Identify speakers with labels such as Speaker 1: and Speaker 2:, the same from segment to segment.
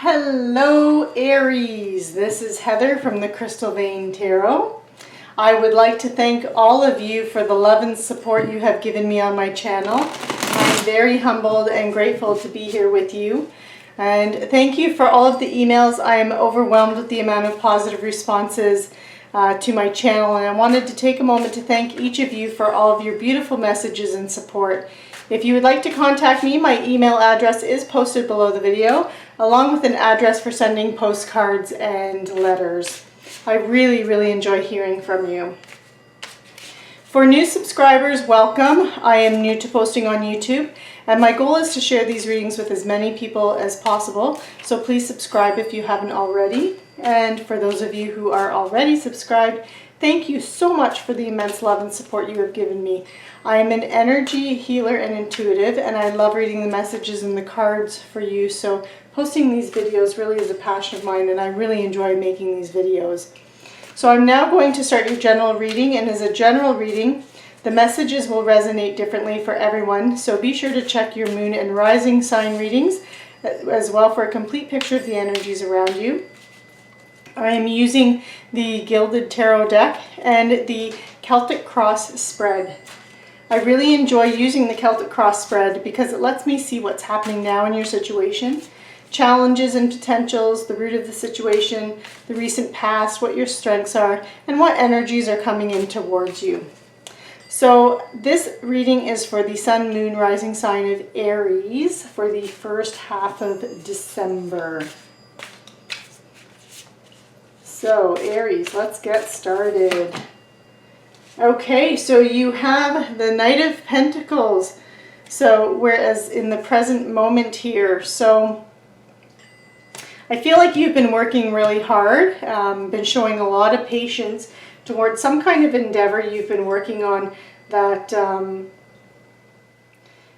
Speaker 1: Hello Aries, this is Heather from the Crystal Vein Tarot. I would like to thank all of you for the love and support you have given me on my channel. I'm very humbled and grateful to be here with you. And thank you for all of the emails. I am overwhelmed with the amount of positive responses to my channel, and I wanted to take a moment to thank each of you for all of your beautiful messages and support. If you would like to contact me, my email address is posted below the video, along with an address for sending postcards and letters. I really enjoy hearing from you. For new subscribers, welcome. I am new to posting on YouTube, and my goal is to share these readings with as many people as possible, so please subscribe if you haven't already. And for those of you who are already subscribed, thank you so much for the immense love and support you have given me. I am an energy healer and intuitive, and I love reading the messages and the cards for you, so posting these videos really is a passion of mine, and I really enjoy making these videos. So I'm now going to start your general reading, and as a general reading, the messages will resonate differently for everyone, so be sure to check your moon and rising sign readings as well for a complete picture of the energies around you. I am using the Gilded Tarot deck and the Celtic Cross spread. I really enjoy using the Celtic Cross spread because it lets me see what's happening now in your situation, challenges and potentials, the root of the situation, the recent past, what your strengths are, and what energies are coming in towards you. So this reading is for the Sun, Moon, Rising sign of Aries for the first half of December. So Aries, let's get started. Okay, so you have the Knight of Pentacles. So whereas in the present moment here, so I feel like you've been working really hard, been showing a lot of patience towards some kind of endeavor you've been working on that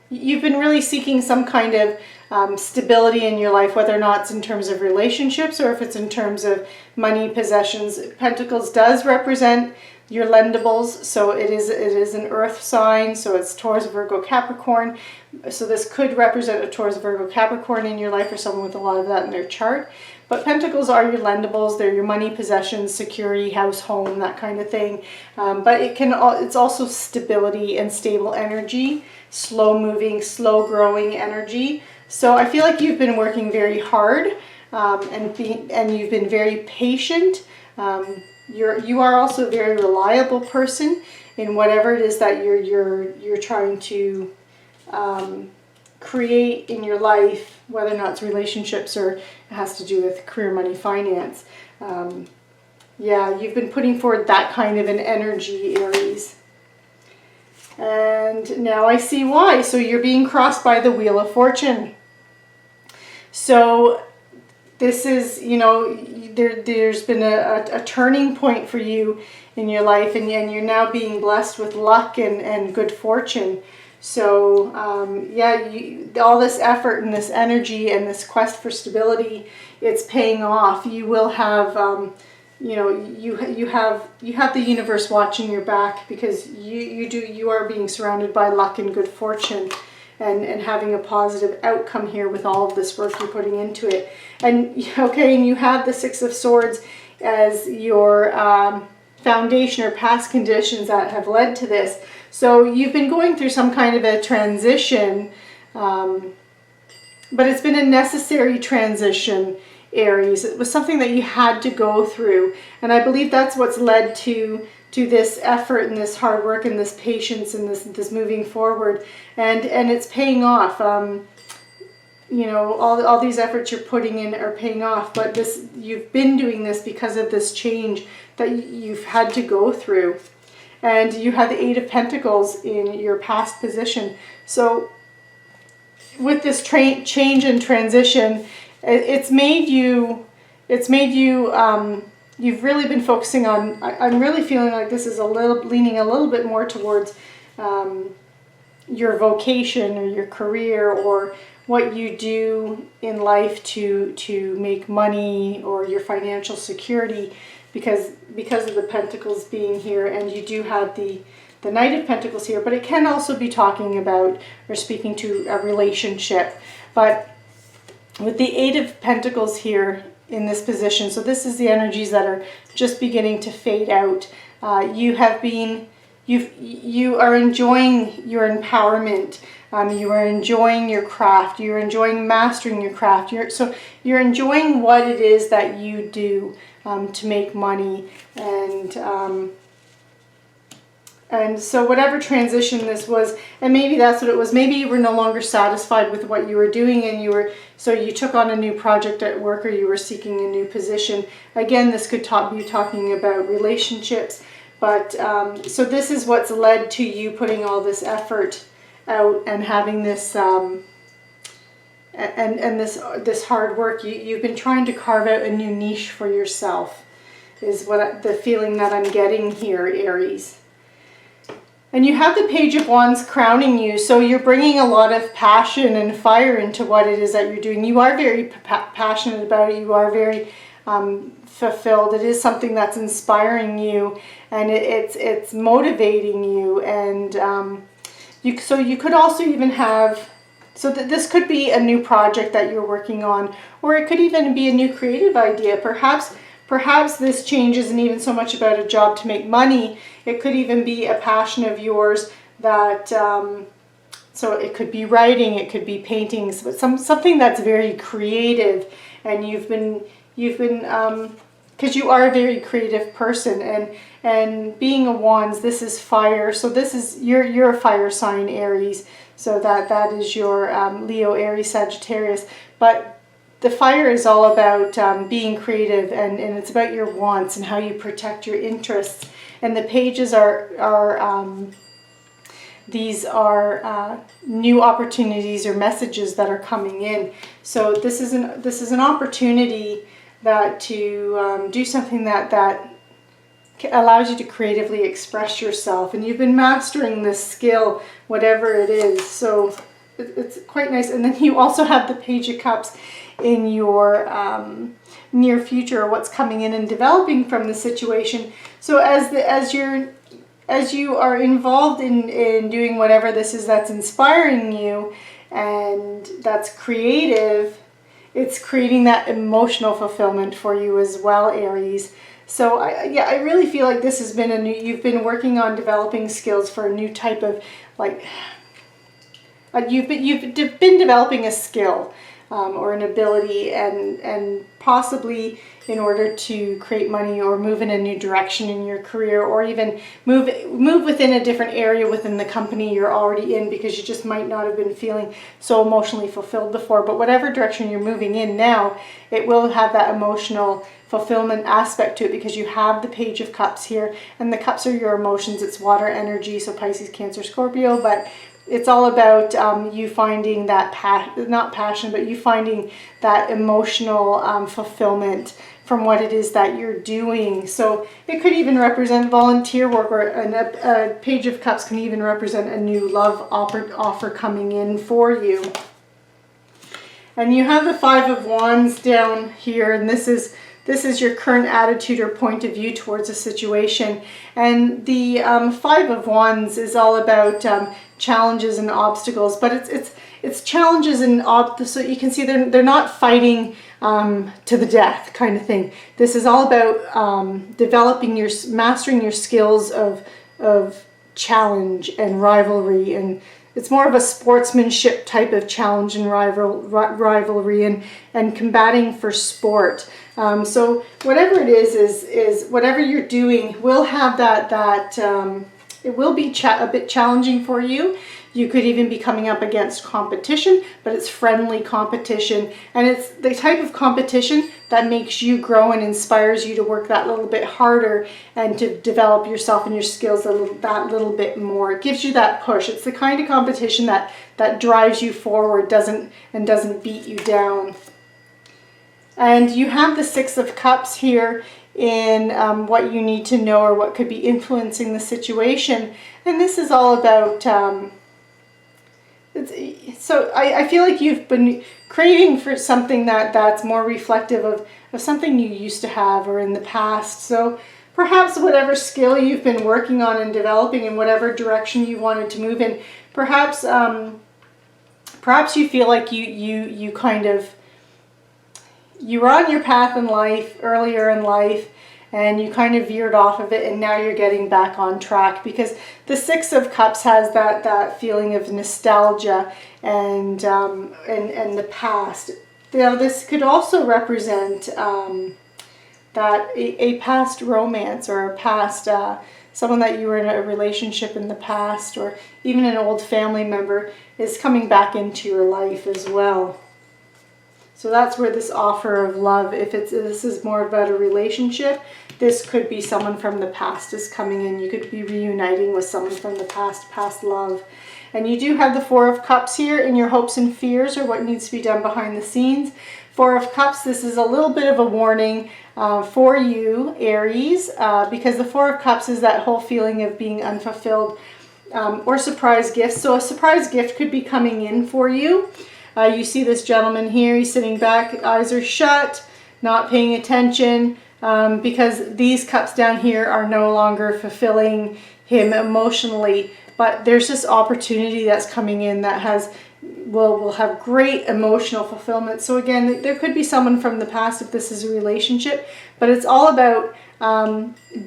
Speaker 1: you've been really seeking some kind of stability in your life, whether or not it's in terms of relationships or if it's in terms of money, possessions. Pentacles does represent your lendables, so it is an earth sign, so it's Taurus, Virgo, Capricorn. So this could represent a Taurus, Virgo, Capricorn in your life, or someone with a lot of that in their chart. But Pentacles are your lendables. They're your money, possessions, security, house, home, that kind of thing. But it's also stability and stable energy, slow moving, slow growing energy. So I feel like you've been working very hard and you've been very patient. You are also a very reliable person in whatever it is that you're trying to create in your life, whether or not it's relationships or it has to do with career, money, finance. Yeah, you've been putting forward that kind of an energy, Aries. And now I see why. So you're being crossed by the Wheel of Fortune. So this is, you know, there's been a turning point for you in your life, and you're now being blessed with luck and good fortune. So yeah, all this effort and this energy and this quest for stability, it's paying off. You will have, you know, you have the universe watching your back, because you are being surrounded by luck and good fortune. And having a positive outcome here with all of this work you're putting into it. And okay, and you have the Six of Swords as your foundation or past conditions that have led to this. So you've been going through some kind of a transition, but it's been a necessary transition, Aries. It was something that you had to go through, and I believe that's what's led to this effort and this hard work and this patience and this moving forward, and it's paying off. You know, all these efforts you're putting in are paying off, but you've been doing this because of this change that you've had to go through. And you had the Eight of Pentacles in your past position. So with this change and transition, it's made you you've really been focusing on, I'm really feeling like this is leaning a little bit more towards your vocation or your career, or what you do in life to make money, or your financial security, because of the Pentacles being here, and you do have the Knight of Pentacles here, but it can also be talking about or speaking to a relationship. But with the Eight of Pentacles here in this position. So this is the energies that are just beginning to fade out. You are enjoying your empowerment. You are enjoying your craft. You're enjoying mastering your craft. So you're enjoying what it is that you do to make money. And so whatever transition this was, and maybe that's what it was, maybe you were no longer satisfied with what you were doing, and so you took on a new project at work, or you were seeking a new position. Again, this could be talking about relationships, but so this is what's led to you putting all this effort out and having this this hard work. You've been trying to carve out a new niche for yourself, is what the feeling that I'm getting here, Aries. And you have the Page of Wands crowning you, so you're bringing a lot of passion and fire into what it is that you're doing. You are very passionate about it. You are very fulfilled. It is something that's inspiring you, and it's motivating you. And so you could also even have, so that this could be a new project that you're working on, or it could even be a new creative idea. Perhaps this change isn't even so much about a job to make money. It could even be a passion of yours that, so it could be writing, it could be paintings, but something that's very creative. And you've been, because you are a very creative person, and being a Wands, this is fire. So this is, you're a fire sign, Aries. So that is your Leo, Aries, Sagittarius. But the fire is all about being creative, and it's about your wants and how you protect your interests. And the pages these are new opportunities or messages that are coming in. So this is an opportunity that to do something that allows you to creatively express yourself. And you've been mastering this skill, whatever it is. So it's quite nice. And then you also have the Page of Cups in your near future, what's coming in and developing from the situation. So as you are involved in doing whatever this is that's inspiring you and that's creative, it's creating that emotional fulfillment for you as well, Aries. So I really feel like this has been you've been working on developing skills for a new type of, like, you've been developing a skill or an ability, and possibly in order to create money or move in a new direction in your career, or even move within a different area within the company you're already in, because you just might not have been feeling so emotionally fulfilled before. But whatever direction you're moving in now, it will have that emotional fulfillment aspect to it, because you have the Page of Cups here, and the cups are your emotions. It's water energy, so Pisces, Cancer, Scorpio, but it's all about you finding that not passion, but you finding that emotional fulfillment from what it is that you're doing. So it could even represent volunteer work, or a Page of Cups can even represent a new love offer coming in for you. And you have the Five of Wands down here, and this is your current attitude or point of view towards a situation. And the Five of Wands is all about challenges and obstacles, but it's challenges and obstacles. So you can see they're not fighting to the death kind of thing. This is all about mastering your skills of challenge and rivalry, and it's more of a sportsmanship type of challenge and rivalry, and combating for sport. So whatever it is whatever you're doing will have that it will be a bit challenging for you. You could even be coming up against competition, but it's friendly competition, and it's the type of competition that makes you grow and inspires you to work that little bit harder and to develop yourself and your skills that little bit more. It gives you that push. It's the kind of competition that drives you forward, doesn't beat you down. And you have the Six of Cups here in what you need to know, or what could be influencing the situation. And this is all about so I feel like you've been craving for something that's more reflective of something you used to have or in the past. So perhaps whatever skill you've been working on and developing, in whatever direction you wanted to move in, perhaps you feel like you kind of you were on your path in life, earlier in life, and you kind of veered off of it, and now you're getting back on track, because the Six of Cups has that feeling of nostalgia and the past. Now, this could also represent that a past romance, or a past someone that you were in a relationship in the past, or even an old family member is coming back into your life as well. So that's where this offer of love, if this is more about a relationship, this could be someone from the past is coming in. You could be reuniting with someone from the past love. And you do have the Four of Cups here in your hopes and fears, or what needs to be done behind the scenes. Four of Cups, this is a little bit of a warning for you, Aries, because the Four of Cups is that whole feeling of being unfulfilled, or surprise gifts. So a surprise gift could be coming in for you. You see this gentleman here, he's sitting back, eyes are shut, not paying attention, because these cups down here are no longer fulfilling him emotionally. But there's this opportunity that's coming in that will have great emotional fulfillment. So again, there could be someone from the past if this is a relationship, but it's all about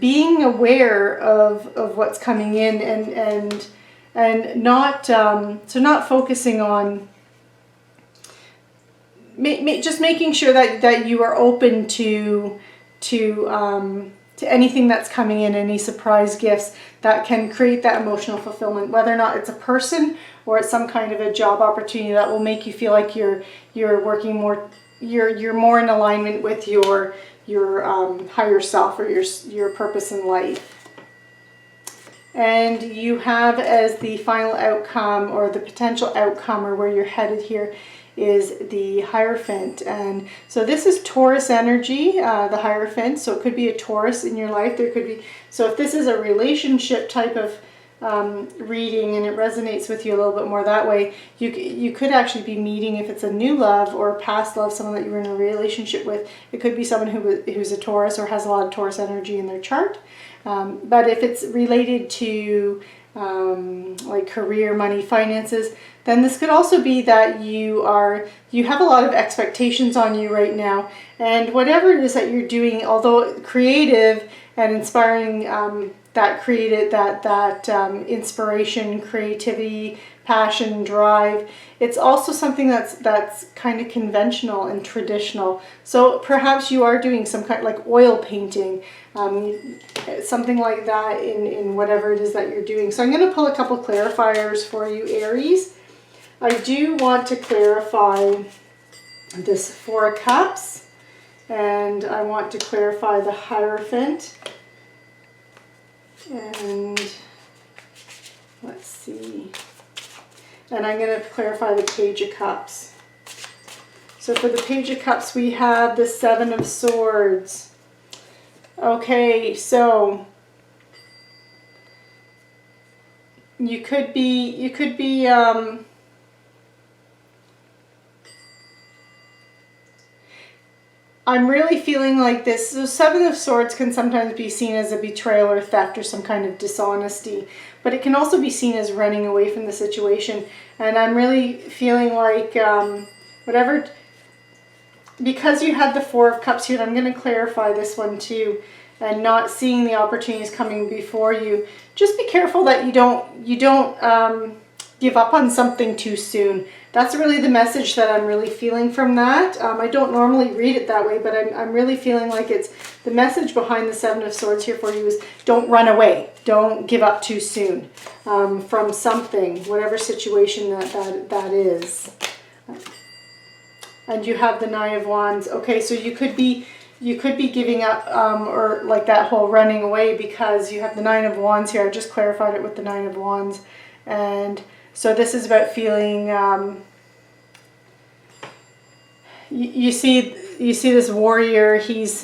Speaker 1: being aware of what's coming in, and not so not focusing on just making sure that you are open to anything that's coming in, any surprise gifts that can create that emotional fulfillment, whether or not it's a person or it's some kind of a job opportunity that will make you feel like you're working more, you're more in alignment with your higher self, or your purpose in life. And you have as the final outcome, or the potential outcome, or where you're headed here, is the Hierophant. And so this is Taurus energy, the Hierophant. So it could be a Taurus in your life. There could be, so if this is a relationship type of reading and it resonates with you a little bit more that way, you could actually be meeting, if it's a new love or a past love, someone that you were in a relationship with. It could be someone who's a Taurus or has a lot of Taurus energy in their chart. But if it's related to like career, money, finances, then this could also be that you have a lot of expectations on you right now, and whatever it is that you're doing, although creative and inspiring, that inspiration, creativity, passion, drive, it's also something that's kind of conventional and traditional. So perhaps you are doing some kind of like oil painting, something like that in whatever it is that you're doing. So I'm going to pull a couple clarifiers for you, Aries. I do want to clarify this Four of Cups, and I want to clarify the Hierophant. And let's see. And I'm going to clarify the Page of Cups. So for the Page of Cups, we have the Seven of Swords. Okay, so you could be I'm really feeling like this. So Seven of Swords can sometimes be seen as a betrayal or theft or some kind of dishonesty, but it can also be seen as running away from the situation. And I'm really feeling like whatever, because you had the Four of Cups here, and I'm going to clarify this one too, and not seeing the opportunities coming before you. Just be careful that you don't give up on something too soon. That's really the message that I'm really feeling from that. I don't normally read it that way, but I'm really feeling like it's the message behind the Seven of Swords here for you is don't run away. Don't give up too soon from something, whatever situation that is. And you have the Nine of Wands. Okay, so you could be giving up or like that whole running away, because you have the Nine of Wands here. I just clarified it with the Nine of Wands. And so this is about feeling, you see this warrior, he's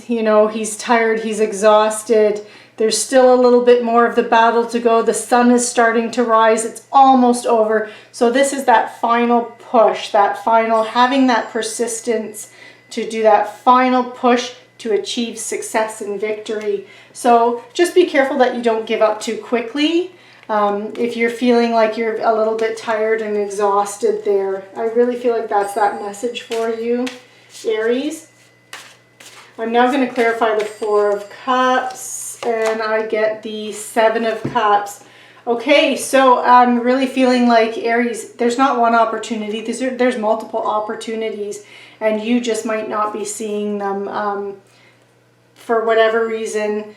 Speaker 1: tired, he's exhausted. There's still a little bit more of the battle to go. The sun is starting to rise. It's almost over. So this is that final push, having that persistence to do that final push to achieve success and victory. So just be careful that you don't give up too quickly. If you're feeling like you're a little bit tired and exhausted there, I really feel like that's that message for you, Aries. I'm now going to clarify the Four of Cups, and I get the Seven of Cups. Okay, so I'm really feeling like Aries, there's not one opportunity, there's multiple opportunities, and you just might not be seeing them for whatever reason.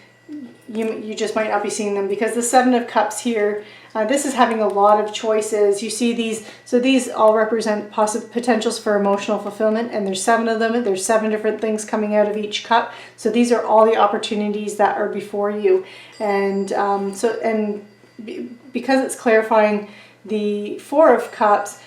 Speaker 1: You just might not be seeing them, because the Seven of Cups here, this is having a lot of choices. You see these, so these all represent possible potentials for emotional fulfillment, and there's 7 of them. There's 7 different things coming out of each cup. So these are all the opportunities that are before you, and because it's clarifying the Four of Cups,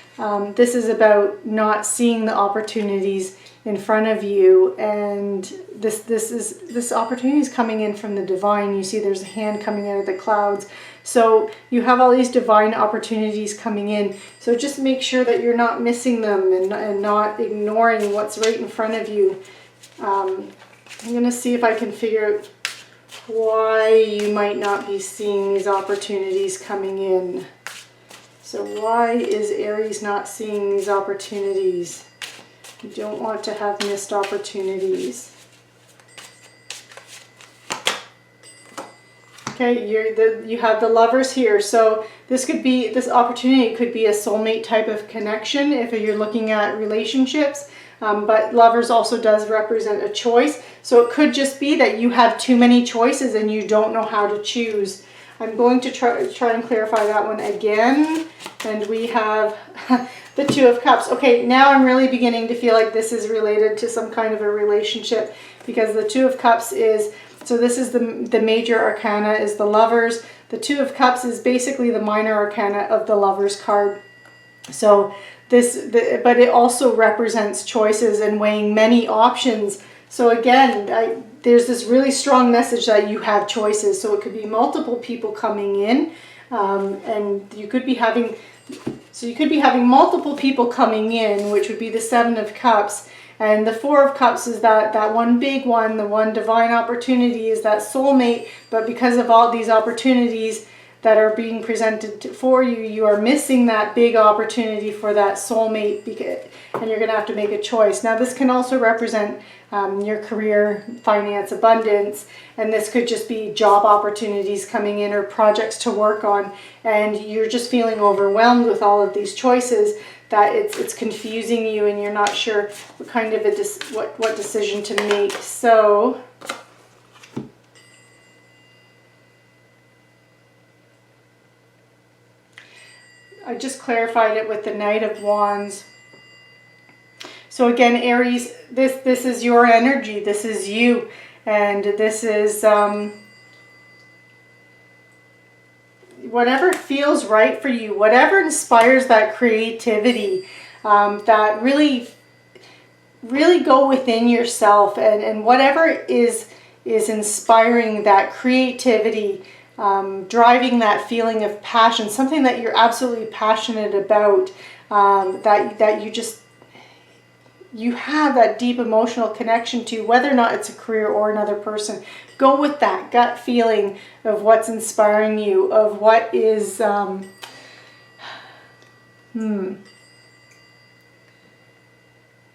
Speaker 1: this is about not seeing the opportunities in front of you, and this opportunity is coming in from the divine. You see there's a hand coming out of the clouds, so you have all these divine opportunities coming in. So just make sure that you're not missing them and not ignoring what's right in front of you. I'm gonna see if I can figure out why you might not be seeing these opportunities coming in. So why is Aries not seeing these opportunities? You don't want to have missed opportunities. Okay, you have the Lovers here. So this opportunity could be a soulmate type of connection if you're looking at relationships. But Lovers also does represent a choice. So it could just be that you have too many choices and you don't know how to choose. I'm going to try and clarify that one again. And we have the Two of Cups. Okay, now I'm really beginning to feel like this is related to some kind of a relationship, because the Two of Cups is, so this is the major arcana is the Lovers. The Two of Cups is basically the minor arcana of the Lovers card. So but it also represents choices and weighing many options. So again, there's this really strong message that you have choices. So it could be multiple people coming in, and you could be having multiple people coming in, which would be the Seven of Cups. And the Four of Cups is that one big one, the one divine opportunity is that soulmate. But because of all these opportunities that are being presented for you, you are missing that big opportunity for that soulmate, and you're going to have to make a choice. Now this can also represent your career, finance, abundance, and this could just be job opportunities coming in or projects to work on, and you're just feeling overwhelmed with all of these choices, that it's confusing you and you're not sure what kind of what decision to make. So I just clarified it with the Knight of Wands. So again, Aries, this is your energy, this is you, and this is whatever feels right for you, whatever inspires that creativity, that really go within yourself, and whatever is inspiring that creativity, driving that feeling of passion, something that you're absolutely passionate about, that you have that deep emotional connection to, whether or not it's a career or another person. Go with that gut feeling of what's inspiring you, of what is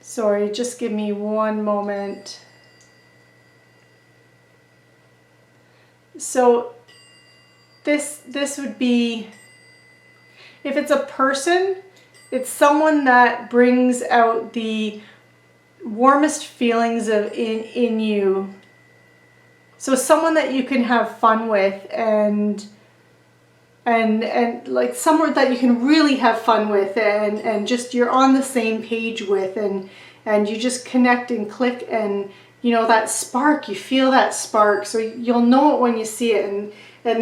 Speaker 1: sorry, just give me one moment. So this would be, if it's a person, it's someone that brings out the warmest feelings in you. So someone that you can have fun with, and like someone that you can really have fun with, and just you're on the same page with, and you just connect and click, and you know that spark, you feel that spark, so you'll know it when you see it, and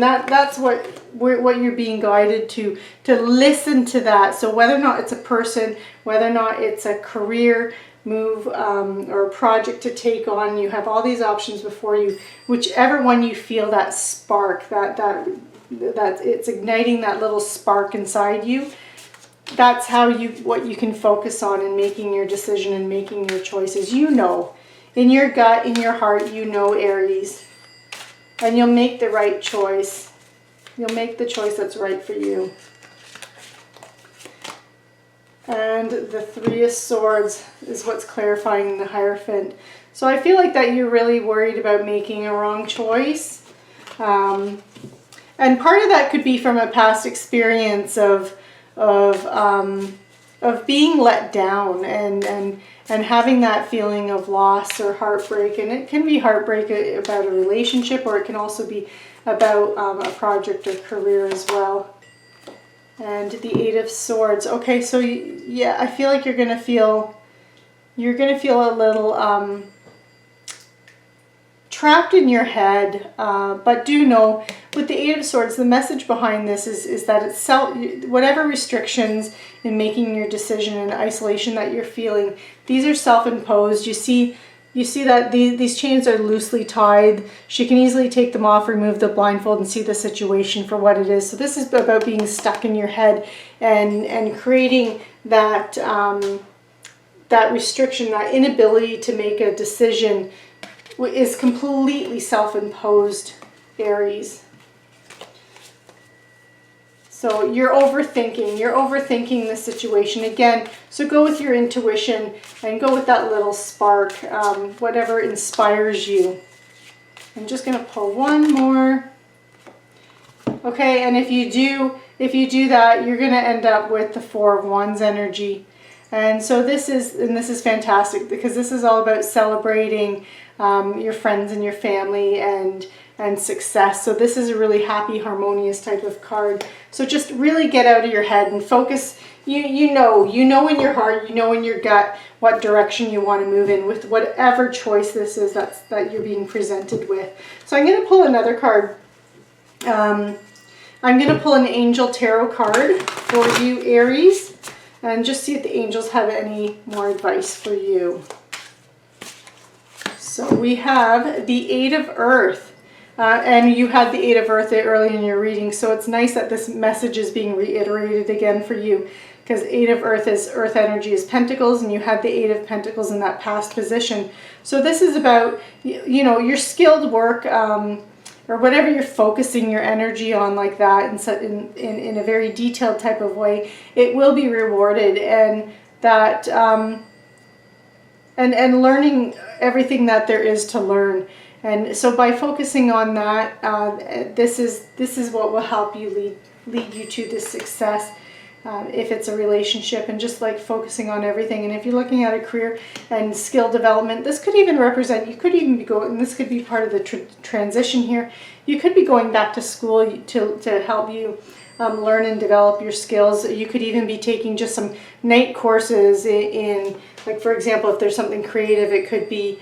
Speaker 1: that's what you're being guided to listen to that. So whether or not it's a person, whether or not it's a career move or a project to take on, you have all these options before you. Whichever one you feel that spark, that it's igniting that little spark inside you, that's what you can focus on in making your decision and making your choices. You know, in your gut, in your heart, you know, Aries. And you'll make the right choice. You'll make the choice that's right for you. And the Three of Swords is what's clarifying the Hierophant. So I feel like that you're really worried about making a wrong choice. And part of that could be from a past experience of being let down and having that feeling of loss or heartbreak. And it can be heartbreak about a relationship, or it can also be about a project or career as well. And the Eight of Swords. Okay, so yeah, I feel like you're gonna feel a little trapped in your head, but do know with the Eight of Swords, the message behind this is that it's whatever restrictions in making your decision and isolation that you're feeling, these are self-imposed. You see that these chains are loosely tied. She can easily take them off, remove the blindfold, and see the situation for what it is. So this is about being stuck in your head and creating that that restriction, that inability to make a decision is completely self-imposed, Aries. So you're overthinking the situation again. So go with your intuition and go with that little spark, whatever inspires you. I'm just going to pull one more. Okay, and if you do that, you're going to end up with the Four of Wands energy. And so this is fantastic, because this is all about celebrating your friends and your family and success. So this is a really happy, harmonious type of card. So just really get out of your head and focus. You know in your heart, you know in your gut what direction you want to move in with whatever choice this is that you're being presented with. So I'm going to pull another card. I'm going to pull an Angel Tarot card for you, Aries, and just see if the angels have any more advice for you. So we have the Eight of Earth. And you had the Eight of Earth early in your reading, so it's nice that this message is being reiterated again for you, because Eight of Earth is Earth energy, is Pentacles, and you had the Eight of Pentacles in that past position. So this is about, your skilled work, or whatever you're focusing your energy on like that, in a very detailed type of way. It will be rewarded, and that and learning everything that there is to learn. And so by focusing on that, this is what will help you lead you to this success, if it's a relationship, and just like focusing on everything. And if you're looking at a career and skill development, this could even represent, you could even be going, and this could be part of the transition here, you could be going back to school to help you learn and develop your skills. You could even be taking just some night courses in like, for example, if there's something creative, it could be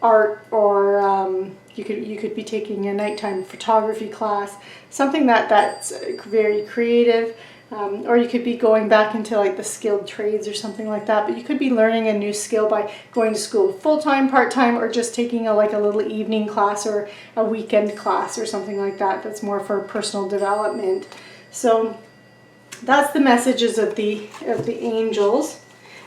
Speaker 1: art, or you could be taking a nighttime photography class, something that's very creative, or you could be going back into like the skilled trades or something like that. But you could be learning a new skill by going to school full-time, part-time, or just taking a little evening class or a weekend class or something like that. That's more for personal development. So that's the messages of the angels.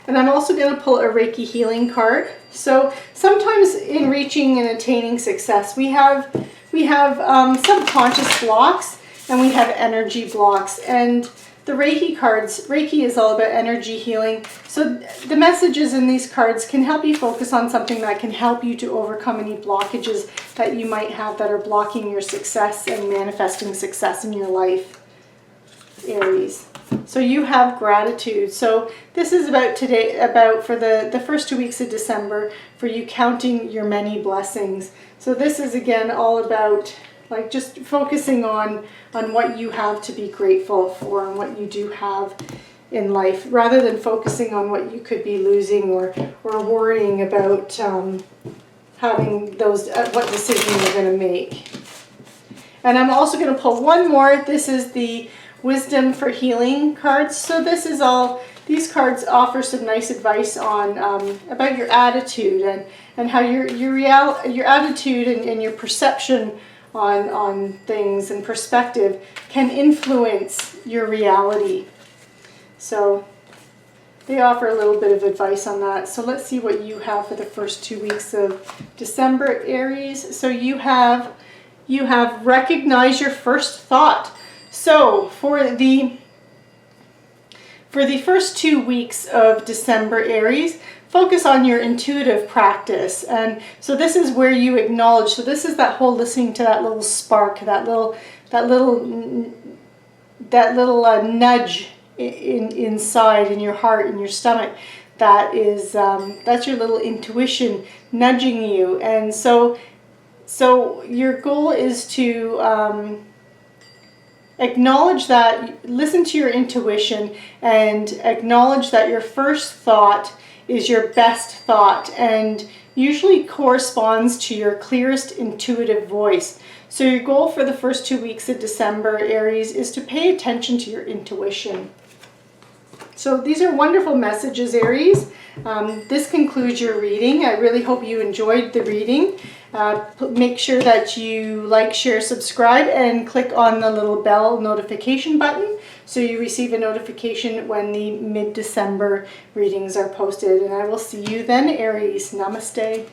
Speaker 1: And I'm also going to pull a Reiki healing card. So sometimes in reaching and attaining success, we have subconscious blocks, and we have energy blocks. And the Reiki cards, Reiki is all about energy healing. So the messages in these cards can help you focus on something that can help you to overcome any blockages that you might have that are blocking your success and manifesting success in your life, Aries. So you have gratitude. So this is about for the first 2 weeks of December, for you counting your many blessings. So this is again all about like just focusing on what you have to be grateful for and what you do have in life, rather than focusing on what you could be losing or worrying about having those what decision you're going to make. And I'm also going to pull one more. This is the Wisdom for Healing cards. So this is all, these cards offer some nice advice on about your attitude and how your attitude and your perception on things and perspective can influence your reality. So they offer a little bit of advice on that. So let's see what you have for the first 2 weeks of December, Aries. So you have recognize your first thought. So for the first 2 weeks of December, Aries, focus on your intuitive practice. And so this is where you acknowledge, so this is that whole listening to that little spark, that little nudge inside in your heart, in your stomach. That is that's your little intuition nudging you. And so your goal is to acknowledge that, listen to your intuition and acknowledge that your first thought is your best thought and usually corresponds to your clearest intuitive voice. So your goal for the first 2 weeks of December, Aries, is to pay attention to your intuition. So these are wonderful messages, Aries. This concludes your reading. I really hope you enjoyed the reading. Make sure that you like, share, subscribe, and click on the little bell notification button so you receive a notification when the mid-December readings are posted. And I will see you then, Aries. Namaste.